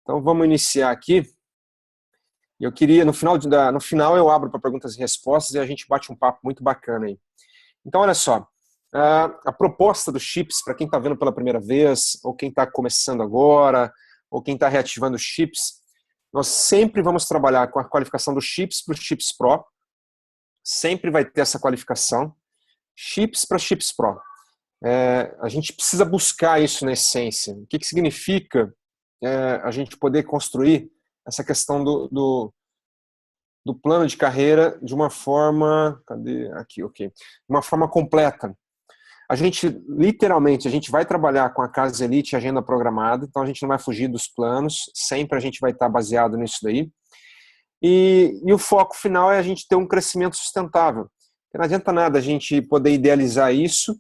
Então vamos iniciar aqui. Eu queria, no final eu abro para perguntas e respostas e a gente bate um papo muito bacana aí. Então olha só, a proposta dos chips, para quem está vendo pela primeira vez, ou quem está começando agora, ou quem está reativando os chips, nós sempre vamos trabalhar com a qualificação dos chips para os chips Pro, sempre vai ter essa qualificação, chips para chips Pro. A gente precisa buscar isso na essência. O que significa a gente poder construir essa questão do plano de carreira de uma forma, cadê? Aqui, ok. De uma forma completa. A gente, literalmente, a gente vai trabalhar com a Casa Elite agenda programada, então a gente não vai fugir dos planos, sempre a gente vai estar baseado nisso daí. E o foco final é a gente ter um crescimento sustentável. Porque não adianta nada a gente poder idealizar isso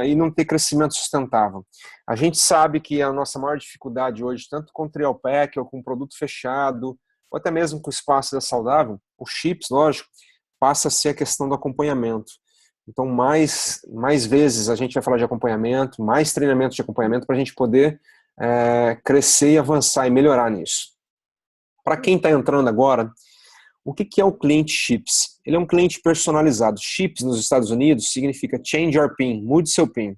e não ter crescimento sustentável. A gente sabe que a nossa maior dificuldade hoje, tanto com o Trial Pack ou com o produto fechado, ou até mesmo com o espaço da saudável, os chips, lógico, passa a ser a questão do acompanhamento. Então, mais vezes a gente vai falar de acompanhamento, mais treinamento de acompanhamento para a gente poder crescer e avançar e melhorar nisso. Para quem está entrando agora, o que é o cliente Chips? Ele é um cliente personalizado. Chips nos Estados Unidos significa Change Your PIN, mude seu PIN.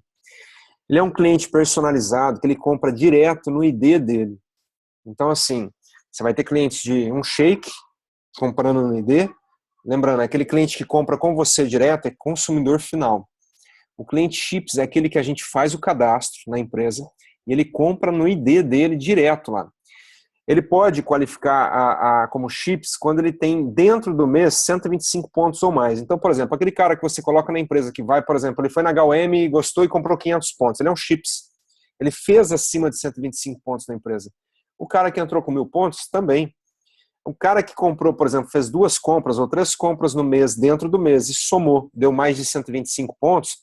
Ele é um cliente personalizado que ele compra direto no ID dele. Então, assim, você vai ter clientes de um shake comprando no ID. Lembrando, aquele cliente que compra com você direto é consumidor final. O cliente Chips é aquele que a gente faz o cadastro na empresa e ele compra no ID dele direto lá. Ele pode qualificar como chips quando ele tem dentro do mês 125 pontos ou mais. Então, por exemplo, aquele cara que você coloca na empresa que vai, por exemplo, ele foi na HM, gostou e comprou 500 pontos. Ele é um chips. Ele fez acima de 125 pontos na empresa. O cara que entrou com 1.000 pontos também. O cara que comprou, por exemplo, fez 2 compras ou 3 compras no mês, dentro do mês, e somou, deu mais de 125 pontos,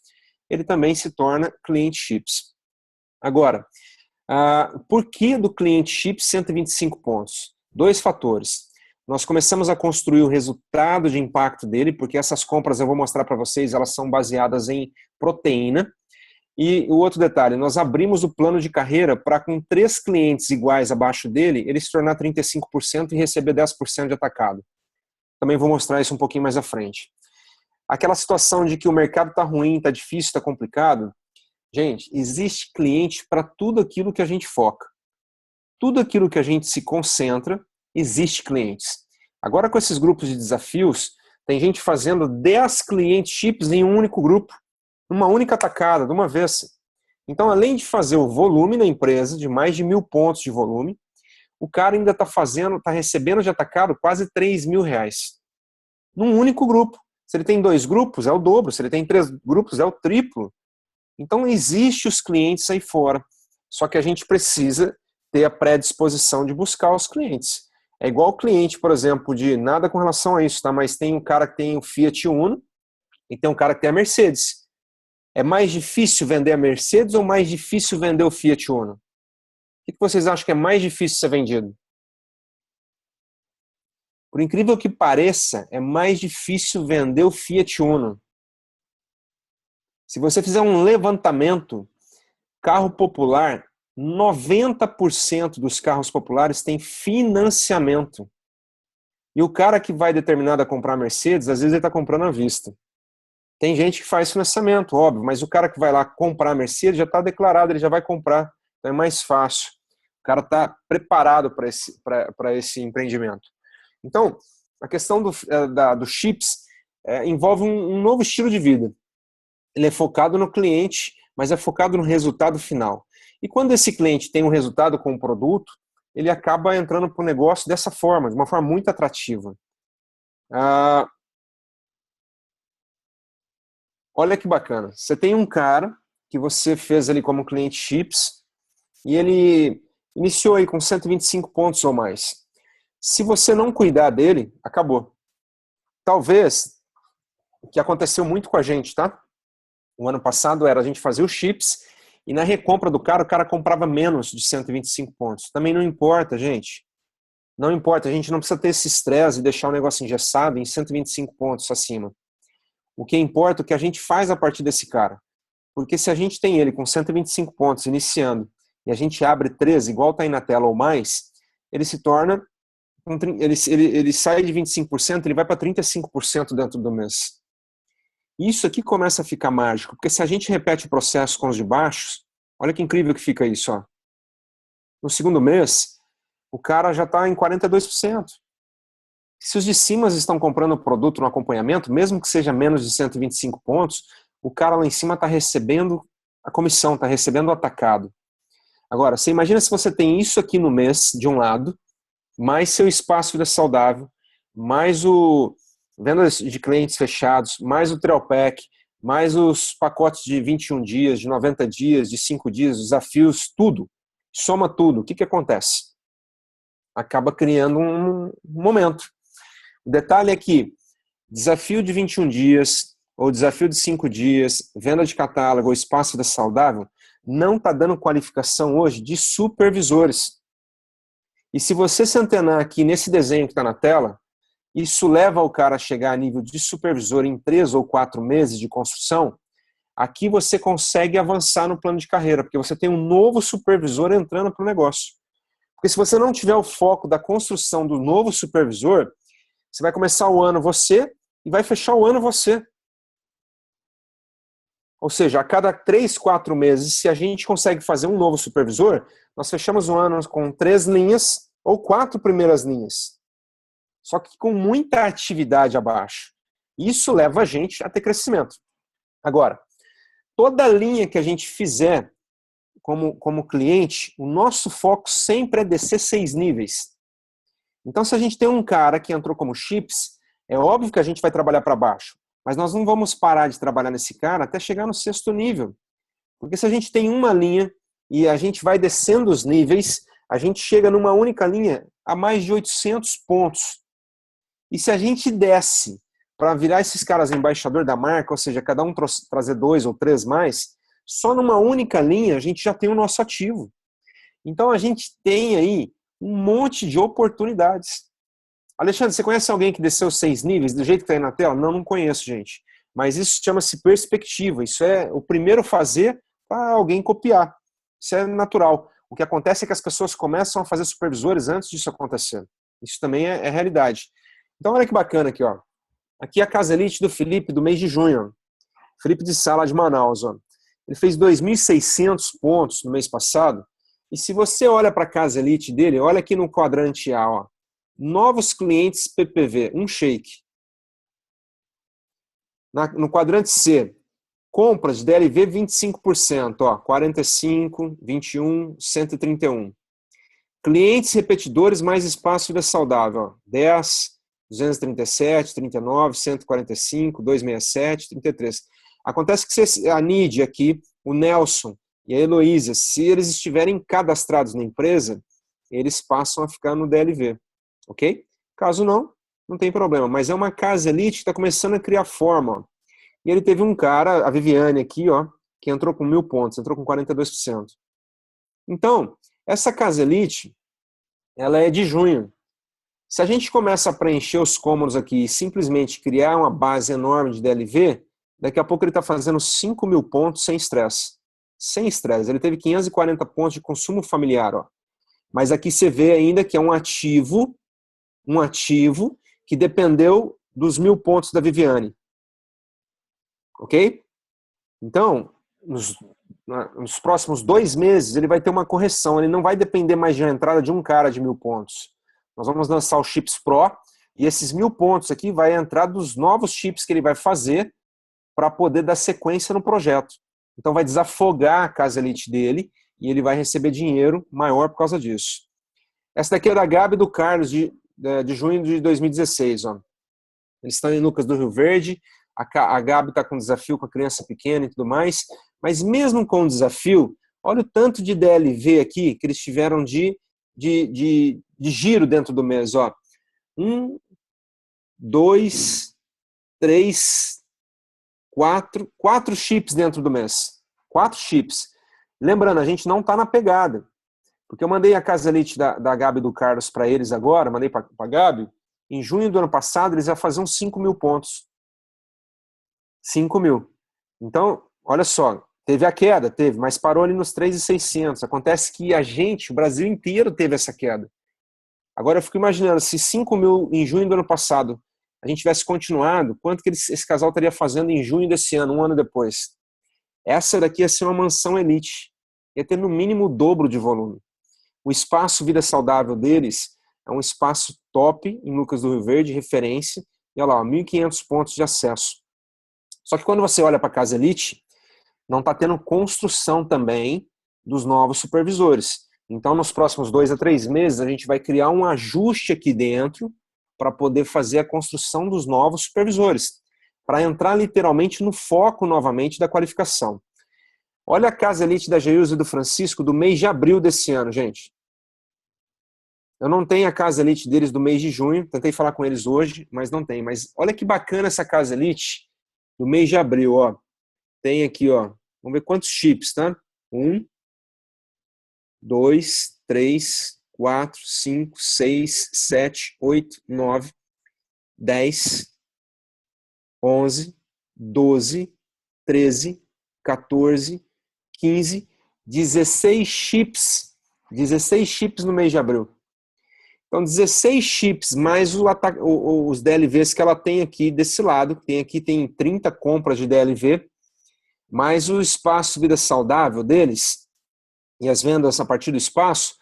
ele também se torna cliente chips. Agora, por que do cliente chip 125 pontos? 2 fatores. Nós começamos a construir o resultado de impacto dele, porque essas compras eu vou mostrar para vocês, elas são baseadas em proteína. E o outro detalhe, nós abrimos o plano de carreira para com 3 clientes iguais abaixo dele, ele se tornar 35% e receber 10% de atacado. Também vou mostrar isso um pouquinho mais à frente. Aquela situação de que o mercado está ruim, está difícil, está complicado. Gente, existe cliente para tudo aquilo que a gente foca. Tudo aquilo que a gente se concentra, existe clientes. Agora com esses grupos de desafios, tem gente fazendo 10 clientes chips em um único grupo, numa única atacada, de uma vez. Então, além de fazer o volume na empresa, de mais de 1.000 pontos de volume, o cara ainda está recebendo de atacado quase 3.000 reais. Num único grupo. Se ele tem 2 grupos, é o dobro. Se ele tem 3 grupos, é o triplo. Então, existe os clientes aí fora, só que a gente precisa ter a predisposição de buscar os clientes. É igual o cliente, por exemplo, de nada com relação a isso, tá? Mas tem um cara que tem o Fiat Uno e tem um cara que tem a Mercedes. É mais difícil vender a Mercedes ou mais difícil vender o Fiat Uno? O que vocês acham que é mais difícil ser vendido? Por incrível que pareça, é mais difícil vender o Fiat Uno. Se você fizer um levantamento, carro popular, 90% dos carros populares têm financiamento. E o cara que vai determinado a comprar Mercedes, às vezes ele está comprando à vista. Tem gente que faz financiamento, óbvio, mas o cara que vai lá comprar Mercedes já está declarado, ele já vai comprar. Então é mais fácil. O cara está preparado para esse empreendimento. Então, a questão do chips envolve um novo estilo de vida. Ele é focado no cliente, mas é focado no resultado final. E quando esse cliente tem um resultado com o produto, ele acaba entrando para o negócio dessa forma, de uma forma muito atrativa. Olha que bacana. Você tem um cara que você fez ali como cliente chips e ele iniciou aí com 125 pontos ou mais. Se você não cuidar dele, acabou. Talvez, o que aconteceu muito com a gente, tá? O ano passado era a gente fazer os chips e na recompra do cara, o cara comprava menos de 125 pontos. Também não importa, gente. Não importa, a gente não precisa ter esse estresse e deixar o negócio engessado em 125 pontos acima. O que importa é o que a gente faz a partir desse cara. Porque se a gente tem ele com 125 pontos iniciando e a gente abre 13, igual está aí na tela ou mais, ele se torna, ele sai de 25%, ele vai para 35% dentro do mês. Isso aqui começa a ficar mágico, porque se a gente repete o processo com os de baixo, olha que incrível que fica isso, ó. No segundo mês, o cara já está em 42%. Se os de cima estão comprando o produto no acompanhamento, mesmo que seja menos de 125 pontos, o cara lá em cima está recebendo a comissão, está recebendo o atacado. Agora, você imagina se você tem isso aqui no mês, de um lado, mais seu espaço vida saudável, mais o vendas de clientes fechados, mais o Trail Pack, mais os pacotes de 21 dias, de 90 dias, de 5 dias, desafios, tudo. Soma tudo. O que acontece? Acaba criando um momento. O detalhe é que desafio de 21 dias, ou desafio de 5 dias, venda de catálogo ou espaço vida saudável, não está dando qualificação hoje de supervisores. E se você se antenar aqui nesse desenho que está na tela, isso leva o cara a chegar a nível de supervisor em 3 ou 4 meses de construção, aqui você consegue avançar no plano de carreira, porque você tem um novo supervisor entrando para o negócio. Porque se você não tiver o foco da construção do novo supervisor, você vai começar o ano você e vai fechar o ano você. Ou seja, a cada 3, 4 meses, se a gente consegue fazer um novo supervisor, nós fechamos o ano com 3 linhas ou 4 primeiras linhas. Só que com muita atividade abaixo. Isso leva a gente a ter crescimento. Agora, toda linha que a gente fizer como cliente, o nosso foco sempre é descer 6 níveis. Então, se a gente tem um cara que entrou como chips, é óbvio que a gente vai trabalhar para baixo. Mas nós não vamos parar de trabalhar nesse cara até chegar no 6º nível. Porque se a gente tem uma linha e a gente vai descendo os níveis, a gente chega numa única linha a mais de 800 pontos. E se a gente desce para virar esses caras embaixador da marca, ou seja, cada um trazer 2 ou 3 mais, só numa única linha a gente já tem o nosso ativo. Então a gente tem aí um monte de oportunidades. Alexandre, você conhece alguém que desceu 6 níveis do jeito que está aí na tela? Não conheço, gente. Mas isso chama-se perspectiva. Isso é o primeiro fazer para alguém copiar. Isso é natural. O que acontece é que as pessoas começam a fazer supervisores antes disso acontecer. Isso também é realidade. Então olha que bacana aqui, ó. Aqui é a Casa Elite do Felipe, do mês de junho. Felipe de Sala de Manaus, ó. Ele fez 2.600 pontos no mês passado. E se você olha para a Casa Elite dele, olha aqui no quadrante A, ó. Novos clientes PPV, um shake. No quadrante C, compras de DLV 25%, ó, 45, 21, 131. Clientes repetidores mais espaço vida saudável, ó, 10, 237, 39, 145, 267, 33. Acontece que a Nidia aqui, o Nelson e a Heloísa, se eles estiverem cadastrados na empresa, eles passam a ficar no DLV, ok? Caso não, não tem problema. Mas é uma Casa Elite que está começando a criar forma. Ó. E ele teve um cara, a Viviane aqui, ó, que entrou com 1.000 pontos, entrou com 42%. Então, essa Casa Elite, ela é de junho. Se a gente começa a preencher os cômodos aqui e simplesmente criar uma base enorme de DLV, daqui a pouco ele está fazendo 5.000 pontos sem estresse. Sem estresse. Ele teve 540 pontos de consumo familiar. Ó. Mas aqui você vê ainda que é um ativo que dependeu dos 1.000 pontos da Viviane. Ok? Então, nos próximos 2 meses, ele vai ter uma correção. Ele não vai depender mais de uma entrada de um cara de 1.000 pontos. Nós vamos lançar o Chips Pro e esses 1.000 pontos aqui vai entrar dos novos chips que ele vai fazer para poder dar sequência no projeto. Então vai desafogar a Casa Elite dele e ele vai receber dinheiro maior por causa disso. Essa daqui é da Gabi e do Carlos de junho de 2016. Ó. Eles estão em Lucas do Rio Verde. A Gabi está com desafio com a criança pequena e tudo mais. Mas mesmo com o desafio, olha o tanto de DLV aqui que eles tiveram de giro dentro do mês. Ó. 1, 2, 3, 4 chips dentro do mês. 4 chips. Lembrando, a gente não está na pegada. Porque eu mandei a Casa Elite da Gabi e do Carlos para eles agora, mandei para a Gabi. Em junho do ano passado, eles iam fazer uns 5.000 pontos. 5.000. Então, olha só. Teve a queda, teve, mas parou ali nos 3.600. Acontece que o Brasil inteiro teve essa queda. Agora eu fico imaginando, se 5 mil em junho do ano passado, a gente tivesse continuado, quanto que esse casal estaria fazendo em junho desse ano, um ano depois? Essa daqui ia ser uma mansão elite. Ia ter no mínimo o dobro de volume. O espaço Vida Saudável deles é um espaço top em Lucas do Rio Verde, referência. E olha lá, 1.500 pontos de acesso. Só que quando você olha para a Casa Elite, não está tendo construção também dos novos supervisores. Então, nos próximos 2 a 3 meses, a gente vai criar um ajuste aqui dentro para poder fazer a construção dos novos supervisores, para entrar literalmente no foco novamente da qualificação. Olha a Casa Elite da Geilza e do Francisco do mês de abril desse ano, gente. Eu não tenho a Casa Elite deles do mês de junho, tentei falar com eles hoje, mas não tem. Mas olha que bacana essa Casa Elite do mês de abril, ó. Tem aqui, ó. Vamos ver quantos chips, tá? 1, 2, 3, 4, 5, 6, 7, 8, 9, 10, 11, 12, 13, 14, 15, 16 chips. 16 chips no mês de abril. Então, 16 chips mais os DLVs que ela tem aqui desse lado. Tem 30 compras de DLV, mais o espaço Vida Saudável deles, e as vendas a partir do espaço,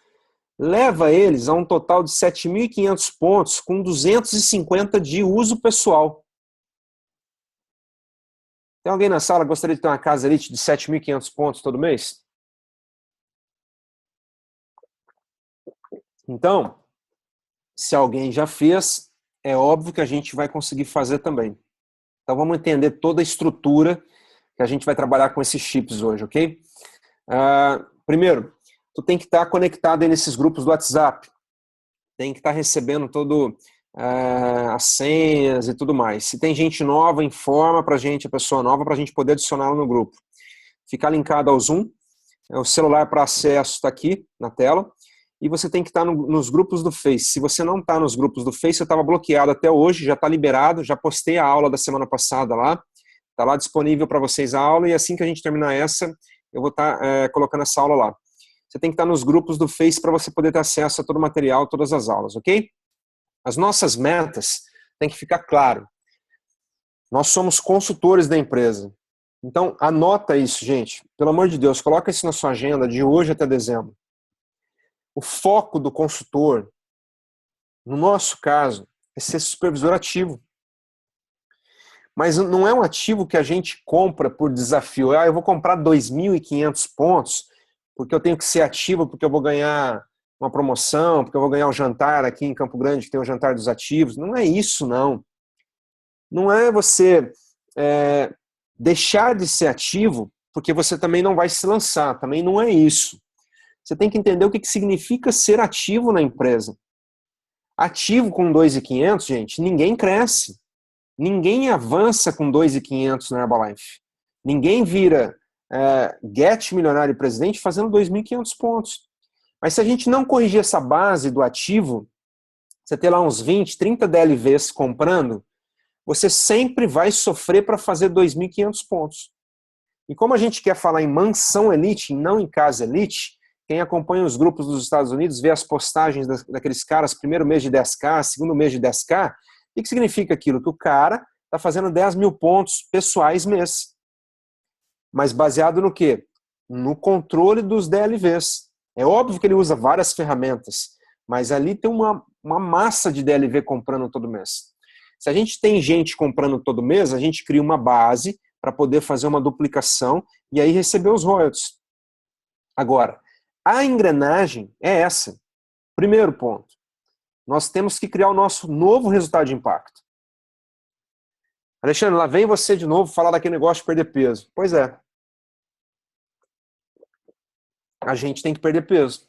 leva eles a um total de 7.500 pontos, com 250 de uso pessoal. Tem alguém na sala que gostaria de ter uma Casa Elite de 7.500 pontos todo mês? Então, se alguém já fez, é óbvio que a gente vai conseguir fazer também. Então vamos entender toda a estrutura que a gente vai trabalhar com esses chips hoje, ok? Primeiro, tu tem que estar conectado aí nesses grupos do WhatsApp. Tem que estar recebendo as senhas e tudo mais. Se tem gente nova, informa pra gente, a pessoa nova, pra gente poder adicioná-la no grupo. Ficar linkado ao Zoom. O celular para acesso está aqui na tela. E você tem que estar nos grupos do Face. Se você não está nos grupos do Face, eu estava bloqueado até hoje, já está liberado, já postei a aula da semana passada lá. Está lá disponível para vocês a aula, e assim que a gente terminar essa, eu vou estar colocando essa aula lá. Você tem que estar nos grupos do Face para você poder ter acesso a todo o material, todas as aulas, ok? As nossas metas tem que ficar claro. Nós somos consultores da empresa. Então, anota isso, gente. Pelo amor de Deus, coloca isso na sua agenda de hoje até dezembro. O foco do consultor, no nosso caso, é ser supervisor ativo. Mas não é um ativo que a gente compra por desafio. Eu vou comprar 2.500 pontos porque eu tenho que ser ativo, porque eu vou ganhar uma promoção, porque eu vou ganhar um jantar aqui em Campo Grande, que tem o jantar dos ativos. Não é isso, não. Não é você deixar de ser ativo porque você também não vai se lançar. Também não é isso. Você tem que entender o que significa ser ativo na empresa. Ativo com 2.500, gente, ninguém cresce. Ninguém avança com 2.500 na Herbalife. Ninguém vira Get milionário presidente fazendo 2.500 pontos. Mas se a gente não corrigir essa base do ativo, você ter lá uns 20, 30 DLVs comprando, você sempre vai sofrer para fazer 2.500 pontos. E como a gente quer falar em mansão elite, não em casa elite, quem acompanha os grupos dos Estados Unidos vê as postagens daqueles caras, primeiro mês de 10K, segundo mês de 10K. O que significa aquilo? Que o cara está fazendo 10.000 pontos pessoais mês. Mas baseado no quê? No controle dos DLVs. É óbvio que ele usa várias ferramentas, mas ali tem uma massa de DLV comprando todo mês. Se a gente tem gente comprando todo mês, a gente cria uma base para poder fazer uma duplicação e aí receber os royalties. Agora, a engrenagem é essa. Primeiro ponto. Nós temos que criar o nosso novo resultado de impacto. Alexandre, lá vem você de novo falar daquele negócio de perder peso. Pois é. A gente tem que perder peso.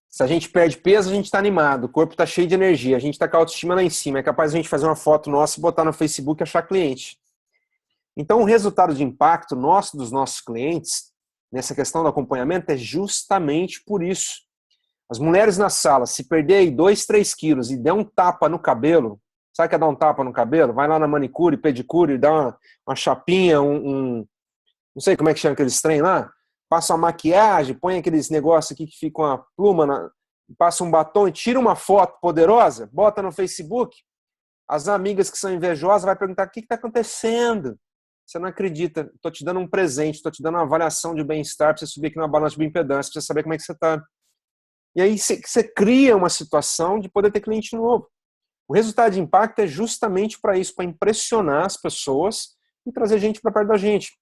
Se a gente perde peso, a gente está animado, o corpo está cheio de energia, a gente está com a autoestima lá em cima. É capaz de a gente fazer uma foto nossa e botar no Facebook e achar cliente. Então, o resultado de impacto nosso, dos nossos clientes, nessa questão do acompanhamento, é justamente por isso. As mulheres na sala, se perder aí 2, 3 quilos e der um tapa no cabelo, sabe o que é dar um tapa no cabelo? Vai lá na manicure, pedicure, dá uma chapinha, um não sei como é que chama aqueles trem lá, passa uma maquiagem, põe aqueles negócios aqui que fica uma pluma, passa um batom e tira uma foto poderosa, bota no Facebook, as amigas que são invejosas vai perguntar: o que está acontecendo? Você não acredita, estou te dando um presente, estou te dando uma avaliação de bem-estar para você subir aqui na balança de bioimpedância, para você saber como é que você está. E aí você cria uma situação de poder ter cliente novo. O resultado de impacto é justamente para isso, para impressionar as pessoas e trazer gente para perto da gente.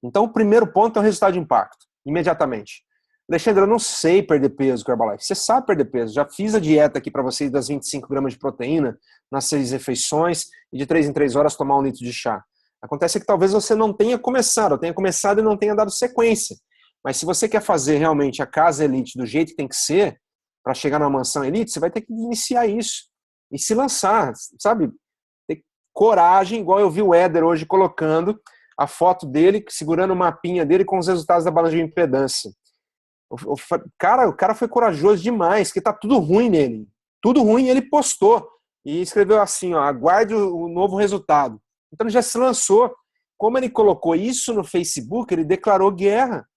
Então, o primeiro ponto é o resultado de impacto, imediatamente. Alexandre, eu não sei perder peso com Herbalife. Você sabe perder peso. Já fiz a dieta aqui para vocês das 25 gramas de proteína nas 6 refeições e de 3 em 3 horas tomar 1 litro de chá. Acontece que talvez você não tenha começado, ou tenha começado e não tenha dado sequência. Mas se você quer fazer realmente a casa elite do jeito que tem que ser, para chegar na mansão elite, você vai ter que iniciar isso e se lançar, sabe? Ter coragem, igual eu vi o Éder hoje colocando a foto dele, segurando o mapinha dele com os resultados da balança de impedância. O cara foi corajoso demais, porque tá tudo ruim nele. Tudo ruim, ele postou. E escreveu assim, ó, aguarde o novo resultado. Então ele já se lançou. Como ele colocou isso no Facebook, ele declarou guerra.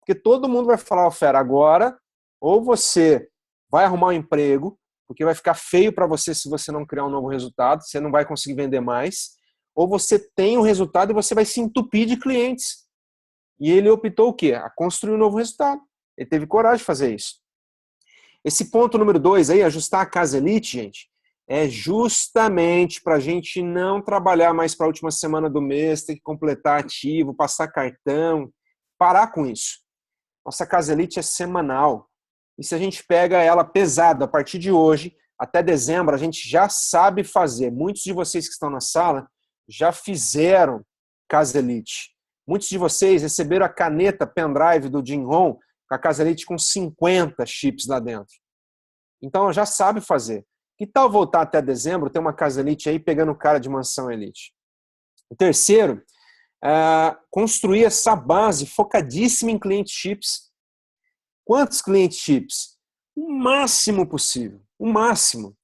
Porque todo mundo vai falar: ó, fera, agora ou você vai arrumar um emprego, porque vai ficar feio para você se você não criar um novo resultado, você não vai conseguir vender mais, ou você tem um resultado e você vai se entupir de clientes. E ele optou o quê? A construir um novo resultado. Ele teve coragem de fazer isso. Esse ponto número 2 aí, ajustar a casa elite, gente, é justamente para a gente não trabalhar mais para a última semana do mês, ter que completar ativo, passar cartão, parar com isso. Nossa casa elite é semanal. E se a gente pega ela pesada a partir de hoje, até dezembro, a gente já sabe fazer. Muitos de vocês que estão na sala já fizeram casa elite. Muitos de vocês receberam a caneta pendrive do Jim Rohn, com a casa elite com 50 chips lá dentro. Então já sabe fazer. Que tal voltar até dezembro, ter uma casa elite aí pegando cara de mansão elite? O terceiro, construir essa base focadíssima em clientes chips. Quantos clientes chips? O máximo possível. O máximo.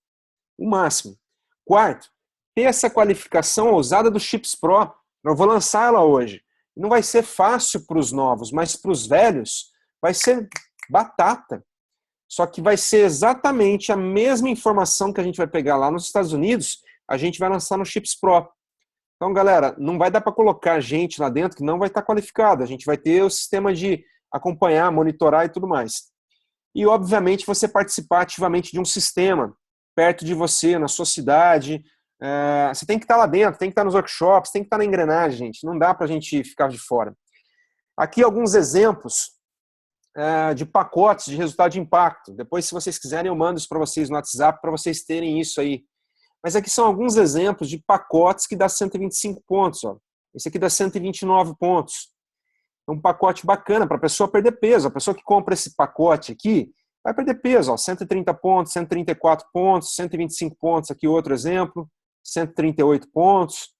O máximo. Quarto, ter essa qualificação ousada do Chips Pro. Eu vou lançar ela hoje. Não vai ser fácil para os novos, mas para os velhos vai ser batata. Só que vai ser exatamente a mesma informação que a gente vai pegar lá nos Estados Unidos, a gente vai lançar no Chips Pro. Então, galera, não vai dar para colocar gente lá dentro que não vai estar qualificada. A gente vai ter o sistema de acompanhar, monitorar e tudo mais. E, obviamente, você participar ativamente de um sistema perto de você, na sua cidade. Você tem que estar lá dentro, tem que estar nos workshops, tem que estar na engrenagem, gente. Não dá para a gente ficar de fora. Aqui alguns exemplos de pacotes de resultado de impacto. Depois, se vocês quiserem, eu mando isso para vocês no WhatsApp para vocês terem isso aí. Mas aqui são alguns exemplos de pacotes que dá 125 pontos. Ó. Esse aqui dá 129 pontos. É um pacote bacana para a pessoa perder peso. A pessoa que compra esse pacote aqui vai perder peso. Ó. 130 pontos, 134 pontos, 125 pontos. Aqui outro exemplo. 138 pontos.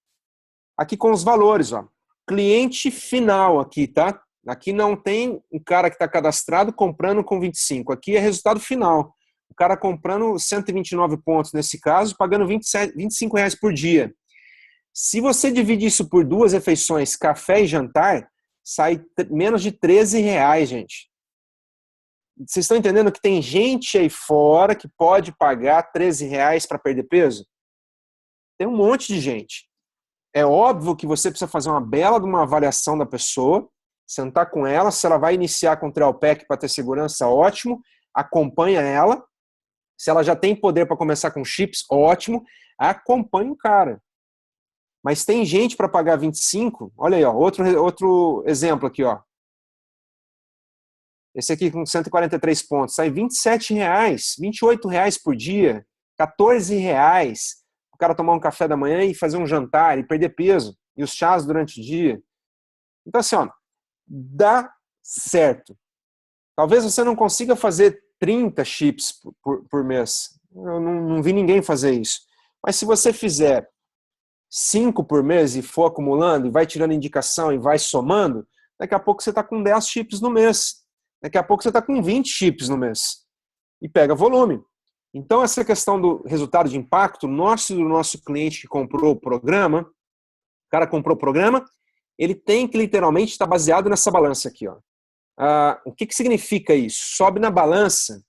Aqui com os valores. Ó. Cliente final aqui, tá? Aqui não tem um cara que está cadastrado comprando com 25. Aqui é resultado final. O cara comprando 129 pontos nesse caso, pagando R$25 por dia. Se você divide isso por 2 refeições, café e jantar, sai menos de R$13, gente. Vocês estão entendendo que tem gente aí fora que pode pagar R$13 para perder peso? Tem um monte de gente. É óbvio que você precisa fazer uma bela de uma avaliação da pessoa, sentar com ela, se ela vai iniciar com o Trialpack para ter segurança, ótimo, acompanha ela. Se ela já tem poder para começar com chips, ótimo, acompanha o cara. Mas tem gente para pagar 25, olha aí, ó, outro exemplo aqui, ó. Esse aqui com 143 pontos, sai R$27, R$28 por dia, R$14. O cara tomar um café da manhã e fazer um jantar e perder peso, e os chás durante o dia. Então assim, ó, dá certo. Talvez você não consiga fazer 30 chips por mês. Eu não vi ninguém fazer isso. Mas se você fizer 5 por mês e for acumulando, e vai tirando indicação e vai somando, daqui a pouco você está com 10 chips no mês. Daqui a pouco você está com 20 chips no mês. E pega volume. Então, essa questão do resultado de impacto, do nosso cliente que comprou o programa, o cara comprou o programa ele tem que literalmente estar baseado nessa balança aqui, ó. O que significa isso? Sobe na balança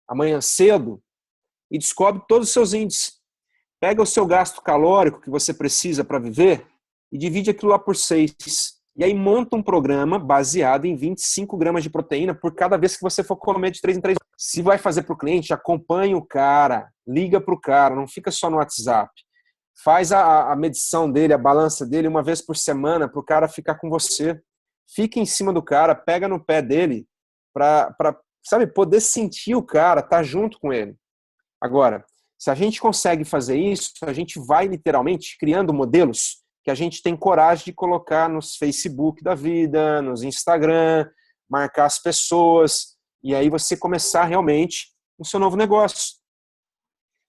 amanhã cedo e descobre todos os seus índices. Pega o seu gasto calórico que você precisa para viver e divide aquilo lá por 6. E aí monta um programa baseado em 25 gramas de proteína por cada vez que você for comer de 3 em 3. Se vai fazer para o cliente, acompanha o cara, liga para o cara, não fica só no WhatsApp. Faz a medição dele, a balança dele uma vez por semana para o cara ficar com você. Fica em cima do cara, pega no pé dele para sabe, poder sentir o cara, estar junto com ele. Agora, se a gente consegue fazer isso, a gente vai literalmente criando modelos que a gente tem coragem de colocar nos Facebook da vida, nos Instagram, marcar as pessoas, e aí você começar realmente o seu novo negócio.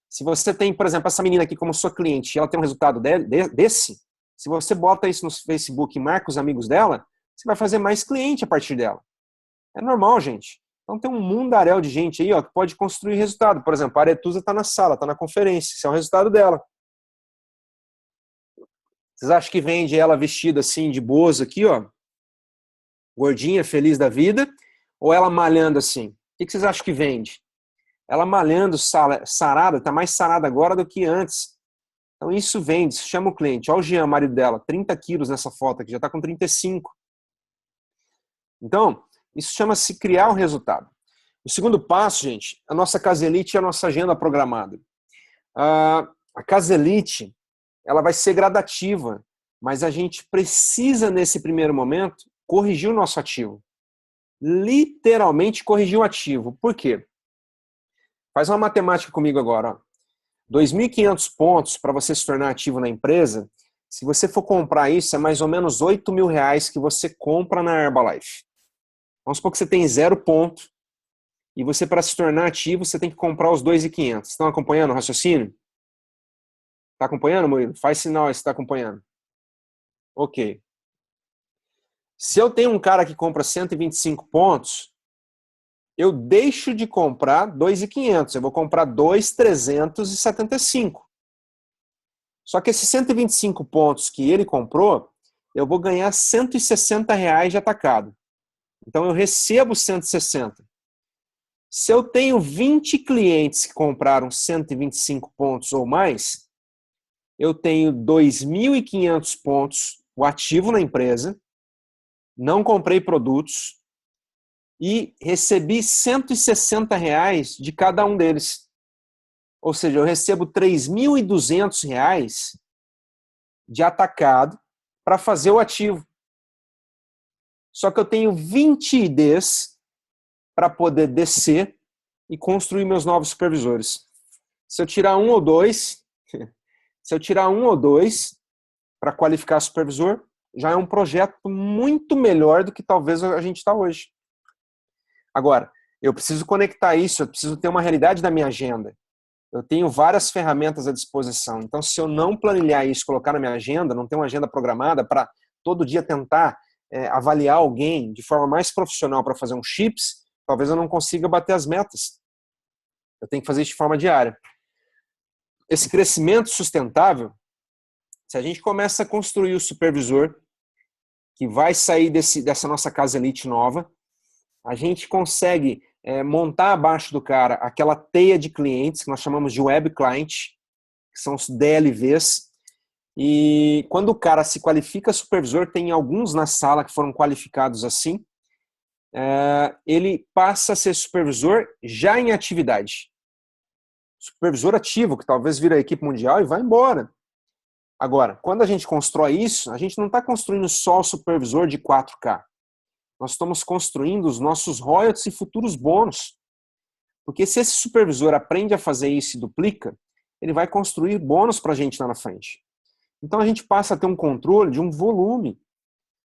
Se você tem, por exemplo, essa menina aqui como sua cliente, e ela tem um resultado desse, se você bota isso no Facebook e marca os amigos dela, você vai fazer mais cliente a partir dela. É normal, gente. Então tem um mundaréu de gente aí, ó, que pode construir resultado. Por exemplo, a Aretusa está na sala, está na conferência. Esse é o resultado dela. Vocês acham que vende ela vestida assim, de bozo aqui, ó? Gordinha, feliz da vida? Ou ela malhando assim? O que vocês acham que vende? Ela malhando, sarada, está mais sarada agora do que antes. Então isso vende, isso chama o cliente. Olha o Jean, marido dela, 30 quilos nessa foto aqui, já está com 35. Então, isso chama-se criar o resultado. O segundo passo, gente, a nossa Casa Elite é a nossa agenda programada. A Casa Elite, ela vai ser gradativa, mas a gente precisa, nesse primeiro momento, corrigir o nosso ativo. Literalmente corrigir o ativo. Por quê? Faz uma matemática comigo agora. 2.500 pontos para você se tornar ativo na empresa, se você for comprar isso, é mais ou menos R$8.000 que você compra na Herbalife. Vamos supor que você tem 0 ponto e você, para se tornar ativo, você tem que comprar os 2.500. Estão acompanhando o raciocínio? Está acompanhando, Murilo? Faz sinal aí se está acompanhando. Ok. Se eu tenho um cara que compra 125 pontos, eu deixo de comprar 2.500. Eu vou comprar 2.375. Só que esses 125 pontos que ele comprou, eu vou ganhar R$160 de atacado. Então eu recebo 160. Se eu tenho 20 clientes que compraram 125 pontos ou mais, eu tenho 2.500 pontos, o ativo na empresa, não comprei produtos e recebi R$160 de cada um deles. Ou seja, eu recebo R$3.200 de atacado para fazer o ativo. Só que eu tenho 20 IDs para poder descer e construir meus novos supervisores. Se eu tirar um ou dois para qualificar supervisor, já é um projeto muito melhor do que talvez a gente está hoje. Agora, eu preciso conectar isso, eu preciso ter uma realidade da minha agenda. Eu tenho várias ferramentas à disposição. Então, se eu não planilhar isso, colocar na minha agenda, não ter uma agenda programada para todo dia tentar avaliar alguém de forma mais profissional para fazer um chips, talvez eu não consiga bater as metas. Eu tenho que fazer isso de forma diária. Esse crescimento sustentável, se a gente começa a construir o supervisor, que vai sair dessa nossa Casa Elite nova, a gente consegue montar abaixo do cara aquela teia de clientes, que nós chamamos de web client, que são os DLVs, e quando o cara se qualifica supervisor, tem alguns na sala que foram qualificados assim, ele passa a ser supervisor já em atividade. Supervisor ativo, que talvez vira a equipe mundial e vai embora. Agora, quando a gente constrói isso, a gente não está construindo só o supervisor de 4K. Nós estamos construindo os nossos royalties e futuros bônus. Porque se esse supervisor aprende a fazer isso e duplica, ele vai construir bônus para a gente lá na frente. Então a gente passa a ter um controle de um volume.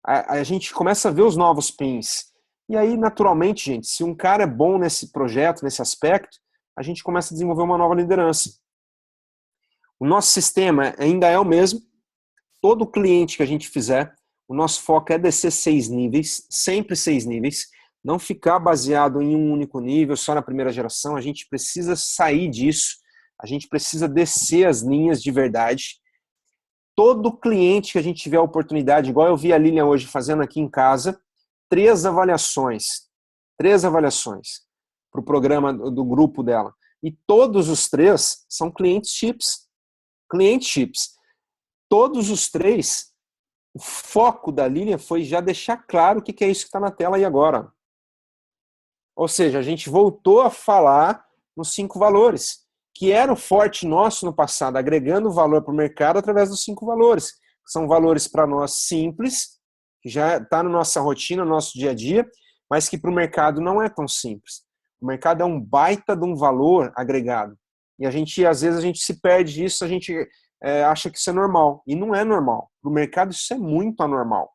A gente começa a ver os novos pins. E aí, naturalmente, gente, se um cara é bom nesse projeto, nesse aspecto, a gente começa a desenvolver uma nova liderança. O nosso sistema ainda é o mesmo. Todo cliente que a gente fizer, o nosso foco é descer 6 níveis, sempre 6 níveis, não ficar baseado em um único nível, só na primeira geração. A gente precisa sair disso, a gente precisa descer as linhas de verdade. todo cliente que a gente tiver a oportunidade, igual eu vi a Lilian hoje fazendo aqui em casa, 3 avaliações para o programa do grupo dela. E todos os 3 são clientes chips. Clientes chips. Todos os 3, o foco da Lilian foi já deixar claro o que é isso que está na tela aí agora. Ou seja, a gente voltou a falar nos 5 valores, que era o forte nosso no passado, agregando valor para o mercado através dos 5 valores. São valores para nós simples, que já está na nossa rotina, no nosso dia a dia, mas que para o mercado não é tão simples. O mercado é um baita de um valor agregado. E às vezes a gente se perde disso, a gente acha que isso é normal. E não é normal. Para o mercado isso é muito anormal.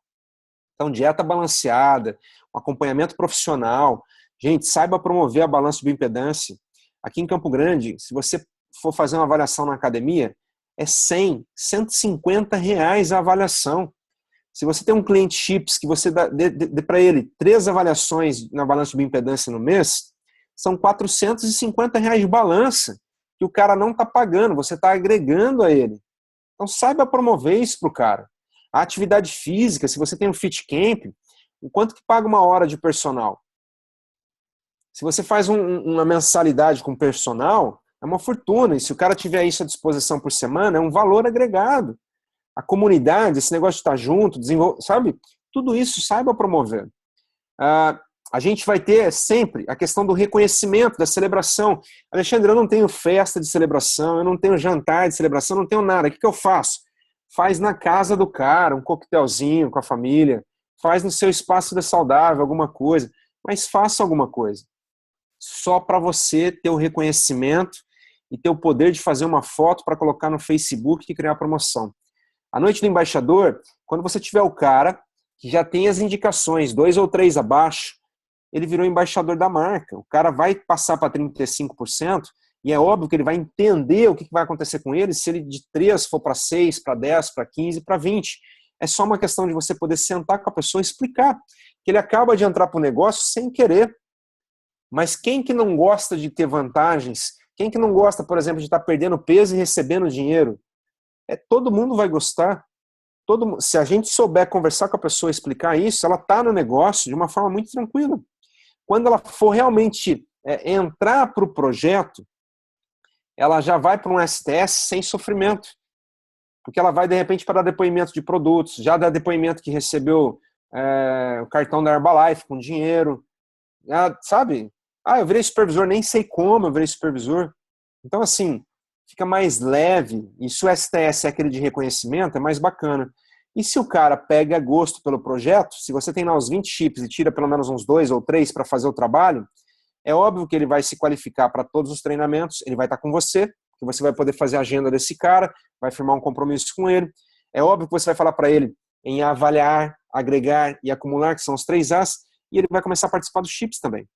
Então, dieta balanceada, um acompanhamento profissional. Gente, saiba promover a balança de bioimpedância. Aqui em Campo Grande, se você for fazer uma avaliação na academia, é 100, 150 reais a avaliação. Se você tem um cliente chips que você dê para ele 3 avaliações na balança de bioimpedância no mês, são 450 reais de balança que o cara não está pagando, você está agregando a ele. Então saiba promover isso para o cara. A atividade física, se você tem um fit camp, o quanto que paga uma hora de personal? Se você faz uma mensalidade com personal, é uma fortuna. E se o cara tiver isso à disposição por semana, é um valor agregado. A comunidade, esse negócio de estar junto, sabe? Tudo isso saiba promover. A gente vai ter sempre a questão do reconhecimento, da celebração. Alexandre, eu não tenho festa de celebração, eu não tenho jantar de celebração, eu não tenho nada. O que eu faço? Faz na casa do cara, um coquetelzinho com a família. Faz no seu espaço de saudável, alguma coisa. Mas faça alguma coisa. Só para você ter o reconhecimento e ter o poder de fazer uma foto para colocar no Facebook e criar promoção. A noite do embaixador, quando você tiver o cara que já tem as indicações, 2 ou 3 abaixo, ele virou embaixador da marca. O cara vai passar para 35% e é óbvio que ele vai entender o que vai acontecer com ele se ele de 3 for para 6, para 10, para 15, para 20. É só uma questão de você poder sentar com a pessoa e explicar que ele acaba de entrar para o negócio sem querer. Mas quem que não gosta de ter vantagens? Quem que não gosta, por exemplo, de estar perdendo peso e recebendo dinheiro? Todo mundo vai gostar. Se a gente souber conversar com a pessoa e explicar isso, ela está no negócio de uma forma muito tranquila. Quando ela for realmente entrar para o projeto, ela já vai para um STS sem sofrimento. Porque ela vai, de repente, para dar depoimento de produtos, já dá depoimento que recebeu o cartão da Herbalife com dinheiro. Sabe? Eu virei supervisor, nem sei como eu virei supervisor. Então, assim, fica mais leve. E se o STS é aquele de reconhecimento, é mais bacana. E se o cara pega gosto pelo projeto, se você tem lá os 20 chips e tira pelo menos uns 2 ou 3 para fazer o trabalho, é óbvio que ele vai se qualificar para todos os treinamentos, ele vai estar com você, que você vai poder fazer a agenda desse cara, vai firmar um compromisso com ele. É óbvio que você vai falar para ele em avaliar, agregar e acumular, que são os 3 As, e ele vai começar a participar dos chips também.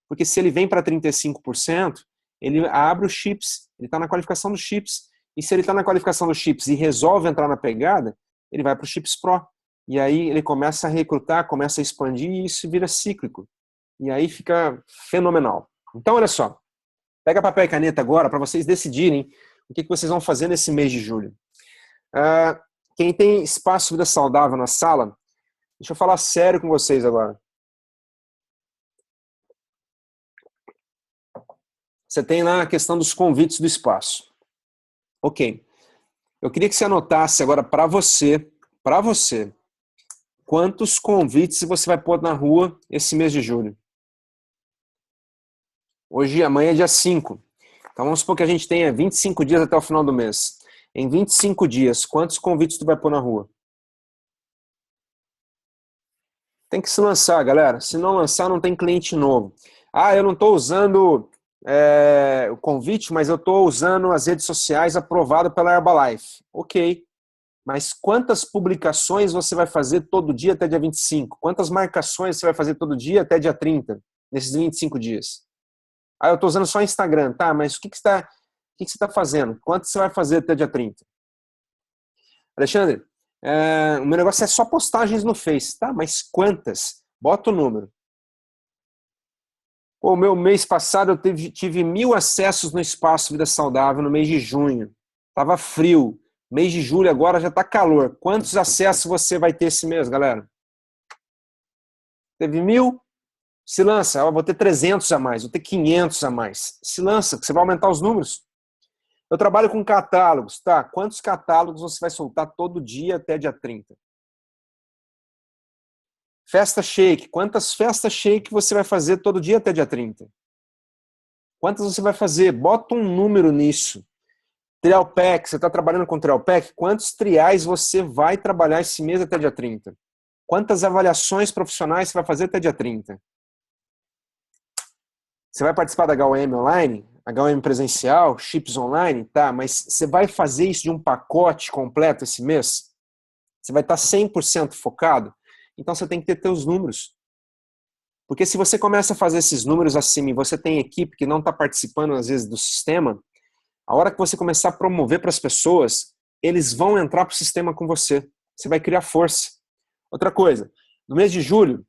Porque se ele vem para 35%, ele abre os chips, ele está na qualificação dos chips. E se ele está na qualificação dos chips e resolve entrar na pegada, ele vai para o Chips Pro. E aí ele começa a recrutar, começa a expandir e isso vira cíclico. E aí fica fenomenal. Então, olha só. Pega papel e caneta agora para vocês decidirem o que vocês vão fazer nesse mês de julho. Quem tem espaço vida saudável na sala, deixa eu falar sério com vocês agora. Você tem lá a questão dos convites do espaço. Ok. Eu queria que você anotasse agora para você, quantos convites você vai pôr na rua esse mês de julho. Amanhã é dia 5. Então vamos supor que a gente tenha 25 dias até o final do mês. Em 25 dias, quantos convites tu vai pôr na rua? Tem que se lançar, galera. Se não lançar, não tem cliente novo. Eu não estou usando o convite, mas eu estou usando as redes sociais aprovado pela Herbalife. Ok. Mas quantas publicações você vai fazer todo dia até dia 25? Quantas marcações você vai fazer todo dia até dia 30, nesses 25 dias? Eu estou usando só Instagram, tá? Mas o que você está fazendo? Quanto você vai fazer até dia 30? Alexandre, o meu negócio é só postagens no Face, tá? Mas quantas? Bota o número. O meu mês passado eu tive 1.000 acessos no Espaço Vida Saudável no mês de junho. Tava frio. Mês de julho agora já está calor. Quantos acessos você vai ter esse mês, galera? Teve 1.000? Se lança, eu vou ter 300 a mais, vou ter 500 a mais. Se lança, que você vai aumentar os números. Eu trabalho com catálogos, tá? Quantos catálogos você vai soltar todo dia até dia 30? Festa shake, quantas festas shake você vai fazer todo dia até dia 30? Quantas você vai fazer? Bota um número nisso. Trial pack, você está trabalhando com trial pack? Quantos triais você vai trabalhar esse mês até dia 30? Quantas avaliações profissionais você vai fazer até dia 30? Você vai participar da HOM online, HOM presencial, chips online, tá? Mas você vai fazer isso de um pacote completo esse mês? Você vai estar 100% focado? Então você tem que ter os números. Porque se você começa a fazer esses números acima e você tem equipe que não está participando às vezes do sistema, a hora que você começar a promover para as pessoas, eles vão entrar para o sistema com você. Você vai criar força. Outra coisa, no mês de julho,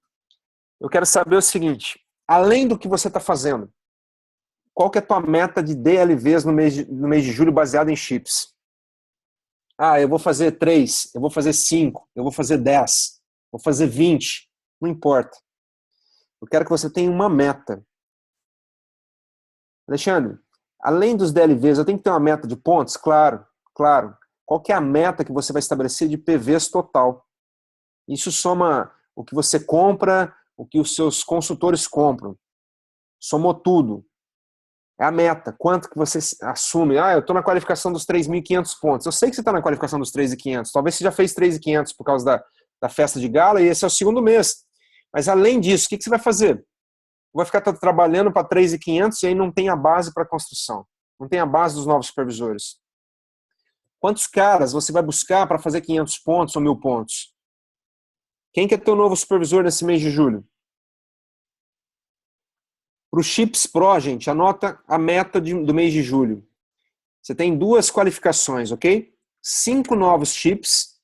eu quero saber o seguinte, além do que você está fazendo, qual que é a tua meta de DLVs no mês de julho baseado em chips? Ah, eu vou fazer 3, eu vou fazer 5, eu vou fazer 10, vou fazer 20, não importa. Eu quero que você tenha uma meta. Alexandre, além dos DLVs, eu tenho que ter uma meta de pontos? Claro, claro. Qual que é a meta que você vai estabelecer de PVs total? Isso soma o que você compra, o que os seus consultores compram. Somou tudo. É a meta. Quanto que você assume? Ah, eu estou na qualificação dos 3.500 pontos. Eu sei que você está na qualificação dos 3.500. Talvez você já fez 3.500 por causa da festa de gala e esse é o segundo mês. Mas além disso, o que você vai fazer? Vai ficar trabalhando para 3.500 e aí não tem a base para a construção. Não tem a base dos novos supervisores. Quantos caras você vai buscar para fazer 500 pontos ou 1.000 pontos? Quem que é teu novo supervisor nesse mês de julho? Para o Chips Pro, gente, anota a meta do mês de julho. Você tem 2 qualificações, ok? 5 novos chips,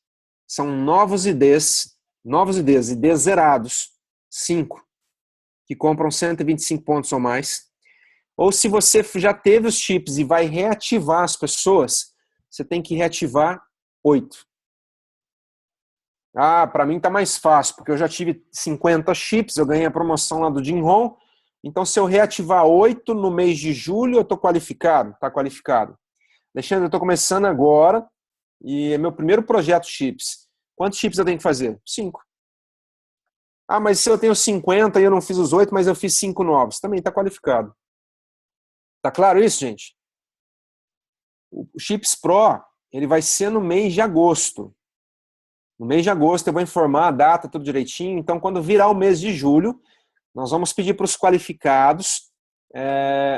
são novos IDs, IDs zerados, 5, que compram 125 pontos ou mais. Ou se você já teve os chips e vai reativar as pessoas, você tem que reativar 8. Ah, para mim tá mais fácil, porque eu já tive 50 chips, eu ganhei a promoção lá do Jinhong, então se eu reativar 8 no mês de julho, eu estou qualificado? Está qualificado. Alexandre, eu estou começando agora e é meu primeiro projeto chips. Quantos chips eu tenho que fazer? 5. Ah, mas se eu tenho 50 e eu não fiz os 8, mas eu fiz 5 novos, também está qualificado. Tá claro isso, gente? O Chips Pro, ele vai ser no mês de agosto. No mês de agosto eu vou informar a data, tudo direitinho. Então, quando virar o mês de julho, nós vamos pedir para os qualificados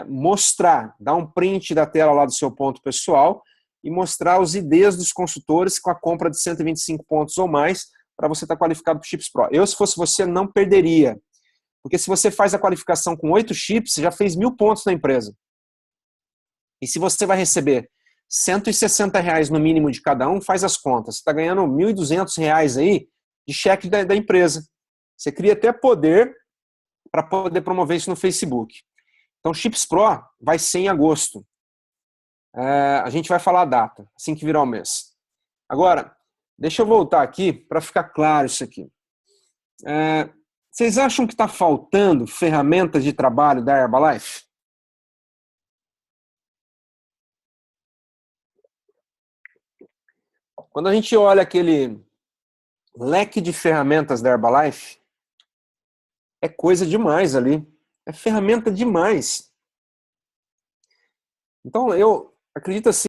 mostrar, dar um print da tela lá do seu ponto pessoal e mostrar os IDs dos consultores com a compra de 125 pontos ou mais para você estar qualificado para o Chips Pro. Eu, se fosse você, não perderia. Porque se você faz a qualificação com 8 chips, você já fez 1.000 pontos na empresa. E se você vai receber R$ 160 no mínimo de cada um, faz as contas. Você está ganhando R$ 1.200 aí de cheque da empresa. Você cria até poder para poder promover isso no Facebook. Então, Chips Pro vai ser em agosto. A gente vai falar a data, assim que virar o mês. Agora, deixa eu voltar aqui para ficar claro isso aqui. Vocês acham que está faltando ferramentas de trabalho da Herbalife? Quando a gente olha aquele leque de ferramentas da Herbalife, é coisa demais ali. É ferramenta demais. Então, eu acredito assim,